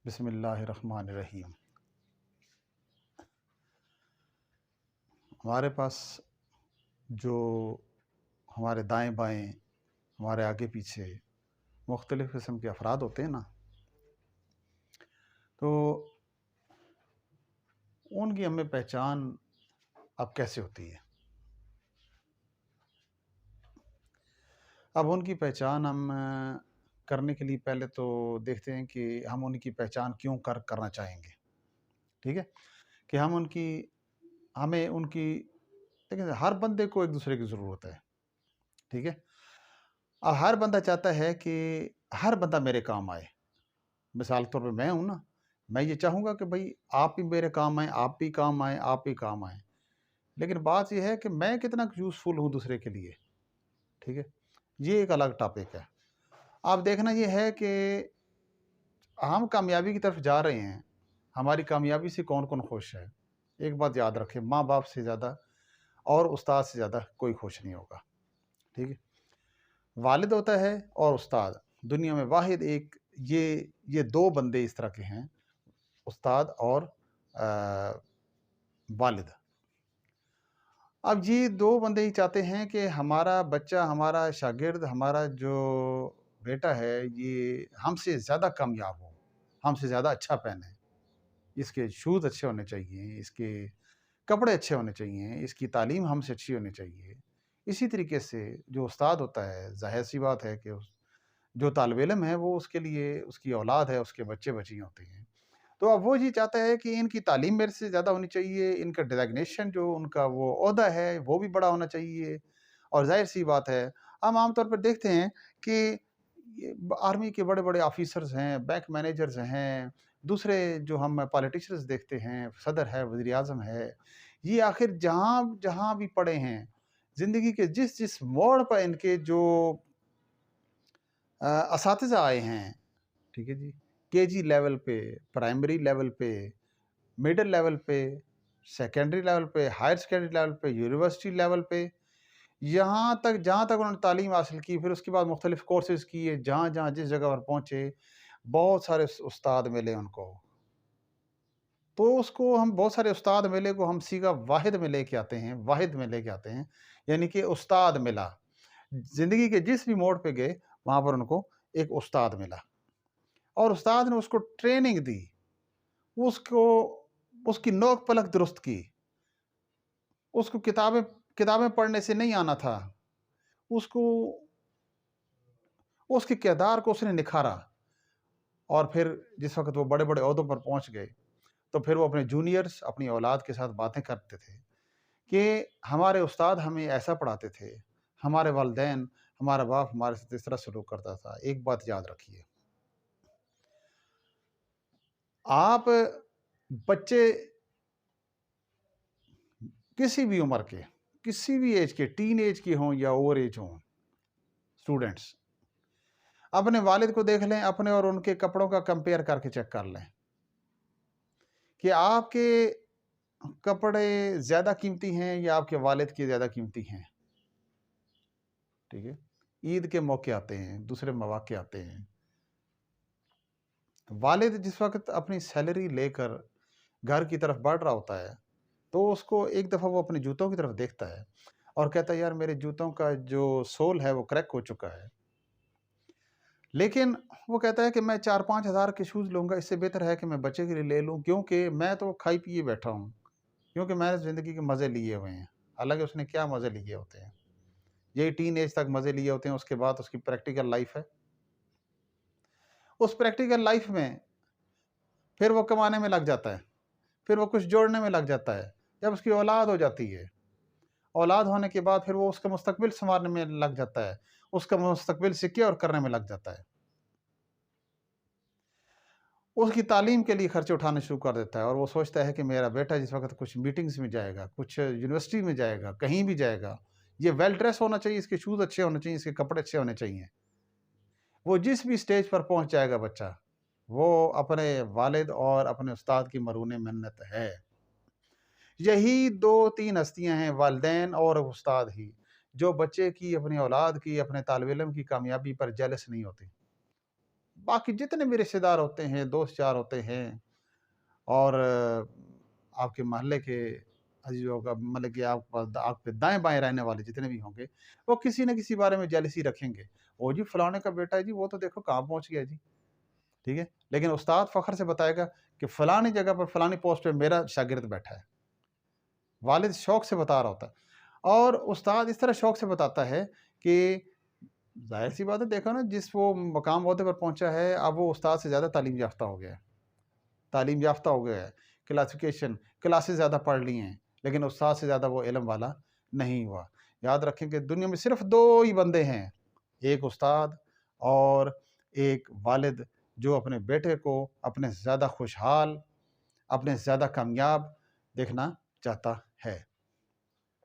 بسم اللہ الرحمن الرحیم۔ ہمارے پاس جو ہمارے دائیں بائیں، ہمارے آگے پیچھے مختلف قسم کے افراد ہوتے ہیں نا، تو ان کی ہمیں پہچان اب کیسے ہوتی ہے؟ اب ان کی پہچان ہم کرنے کے لیے پہلے تو دیکھتے ہیں کہ ہم ان کی پہچان کیوں کرنا چاہیں گے۔ ٹھیک ہے کہ ہمیں ان کی دیکھیں، ہر بندے کو ایک دوسرے کی ضرورت ہے۔ ٹھیک ہے، اب ہر بندہ چاہتا ہے کہ ہر بندہ میرے کام آئے۔ مثال کے طور پہ میں ہوں نا، میں یہ چاہوں گا کہ بھائی آپ بھی میرے کام آئیں، آپ بھی کام آئیں، آپ بھی کام آئیں، لیکن بات یہ ہے کہ میں کتنا یوزفل ہوں دوسرے کے لیے۔ ٹھیک ہے، یہ ایک الگ ٹاپک ہے۔ اب دیکھنا یہ ہے کہ ہم کامیابی کی طرف جا رہے ہیں، ہماری کامیابی سے کون کون خوش ہے؟ ایک بات یاد رکھیں، ماں باپ سے زیادہ اور استاد سے زیادہ کوئی خوش نہیں ہوگا۔ ٹھیک ہے، والد ہوتا ہے اور استاد، دنیا میں واحد ایک یہ دو بندے اس طرح کے ہیں، استاد اور والد۔ اب یہ دو بندے ہی چاہتے ہیں کہ ہمارا بچہ، ہمارا شاگرد، ہمارا جو بیٹا ہے یہ ہم سے زیادہ کامیاب ہو، ہم سے زیادہ اچھا پہنے، اس کے شوز اچھے ہونے چاہیے، اس کے کپڑے اچھے ہونے چاہیے، اس کی تعلیم ہم سے اچھی ہونی چاہیے۔ اسی طریقے سے جو استاد ہوتا ہے، ظاہر سی بات ہے کہ جو طالب علم ہے وہ اس کے لیے اس کی اولاد ہے، اس کے بچے بچیاں ہوتے ہیں، تو اب وہ یہ چاہتا ہے کہ ان کی تعلیم میرے سے زیادہ ہونی چاہیے، ان کا ڈیزگنیشن جو ان کا وہ عہدہ ہے وہ بھی بڑا ہونا چاہیے۔ اور ظاہر سی بات ہے، ہم عام طور پر دیکھتے ہیں کہ آرمی کے بڑے بڑے آفیسرز ہیں، بینک مینیجرز ہیں، دوسرے جو ہم پالیٹیشنز دیکھتے ہیں، صدر ہے، وزیر اعظم ہے، یہ آخر جہاں بھی پڑے ہیں، زندگی کے جس موڑ پر ان کے جو اساتذہ آئے ہیں، ٹھیک ہے جی، کے جی لیول پہ، پرائمری لیول پہ، مڈل لیول پہ، سیکنڈری لیول پہ، ہائر سیکنڈری لیول پہ، یونیورسٹی لیول پہ، جہاں تک انہوں نے تعلیم حاصل کی، پھر اس کے بعد مختلف کورسز کیے، جہاں جس جگہ پر پہنچے، بہت سارے استاد ملے ان کو، تو اس کو ہم بہت سارے استاد ملے کو ہم سیگا واحد میں لے کے آتے ہیں، یعنی کہ استاد ملا۔ زندگی کے جس بھی موڑ پہ گئے وہاں پر ان کو ایک استاد ملا، اور استاد نے اس کو ٹریننگ دی، اس کی نوک پلک درست کی، اس کو کتابیں پڑھنے سے نہیں آنا تھا، اس کے کردار کو اس نے نکھارا، اور پھر جس وقت وہ بڑے بڑے عہدوں پر پہنچ گئے تو پھر وہ اپنے جونیئرز، اپنی اولاد کے ساتھ باتیں کرتے تھے کہ ہمارے استاد ہمیں ایسا پڑھاتے تھے، ہمارے والدین، ہمارا باپ ہمارے ساتھ اس طرح سلوک کرتا تھا۔ ایک بات یاد رکھیے، آپ بچے کسی بھی عمر کے، کسی بھی ایج کے، ٹین ایج کے ہوں یا اوور ایج ہوں، اسٹوڈنٹس اپنے والد کو دیکھ لیں، اپنے اور ان کے کپڑوں کا کمپیئر کر کے چیک کر لیں کہ آپ کے کپڑے زیادہ قیمتی ہیں یا آپ کے والد کے زیادہ قیمتی ہیں۔ ٹھیک ہے، عید کے موقع آتے ہیں، دوسرے مواقع آتے ہیں، والد جس وقت اپنی سیلری لے کر گھر کی طرف بڑھ رہا ہوتا ہے تو اس کو ایک دفعہ وہ اپنے جوتوں کی طرف دیکھتا ہے اور کہتا ہے یار میرے جوتوں کا جو سول ہے وہ کریک ہو چکا ہے، لیکن وہ کہتا ہے کہ میں 4-5 ہزار کے شوز لوں گا، اس سے بہتر ہے کہ میں بچے کے لیے لے لوں، کیونکہ میں تو کھائی پیے بیٹھا ہوں، کیونکہ میں نے زندگی کے مزے لیے ہوئے ہیں۔ حالانکہ اس نے کیا مزے لیے ہوتے ہیں؟ یہی ٹین ایج تک مزے لیے ہوتے ہیں، اس کے بعد اس کی پریکٹیکل لائف ہے۔ اس پریکٹیکل لائف میں پھر وہ کمانے میں لگ جاتا ہے، پھر وہ کچھ جوڑنے میں لگ جاتا ہے، جب اس کی اولاد ہو جاتی ہے، اولاد ہونے کے بعد پھر وہ اس کا مستقبل سنوارنے میں لگ جاتا ہے، اس کا مستقبل سیکیور کرنے میں لگ جاتا ہے، اس کی تعلیم کے لیے خرچے اٹھانے شروع کر دیتا ہے، اور وہ سوچتا ہے کہ میرا بیٹا جس وقت کچھ میٹنگز میں جائے گا، کچھ یونیورسٹی میں جائے گا، کہیں بھی جائے گا، یہ ویل ڈریس ہونا چاہیے، اس کے شوز اچھے ہونے چاہیے، اس کے کپڑے اچھے ہونے چاہیے۔ وہ جس بھی سٹیج پر پہنچ جائے گا بچہ، وہ اپنے والد اور اپنے استاد کی مرہون منت ہے۔ یہی 2-3 ہستیاں ہیں، والدین اور استاد ہی، جو بچے کی، اپنی اولاد کی، اپنے طالب علم کی کامیابی پر جیلس نہیں ہوتی۔ باقی جتنے بھی رشتہ دار ہوتے ہیں، دوست یار ہوتے ہیں، اور آپ کے محلے کے عزیزوں کا مطلب کہ آپ کے دائیں بائیں رہنے والے جتنے بھی ہوں گے، وہ کسی نہ کسی بارے میں جیلسی رکھیں گے، وہ جی فلانے کا بیٹا ہے جی، وہ تو دیکھو کہاں پہنچ گیا جی، ٹھیک ہے؟ لیکن استاد فخر سے بتائے گا کہ فلانی جگہ پر فلانی پوسٹ پہ میرا شاگرد بیٹھا ہے، والد شوق سے بتا رہا ہوتا ہے، اور استاد اس طرح شوق سے بتاتا ہے کہ ظاہر سی بات ہے، دیکھو نا، جس وہ مقام عہدے پر پہنچا ہے، اب وہ استاد سے زیادہ تعلیم یافتہ ہو گیا ہے، تعلیم یافتہ ہو گیا ہے، کلاسیفیکیشن کلاسز زیادہ پڑھ لی ہیں، لیکن استاد سے زیادہ وہ علم والا نہیں ہوا۔ یاد رکھیں کہ دنیا میں صرف دو ہی بندے ہیں، ایک استاد اور ایک والد، جو اپنے بیٹے کو اپنے سے زیادہ خوشحال، اپنے سے زیادہ کامیاب دیکھنا چاہتا ہے۔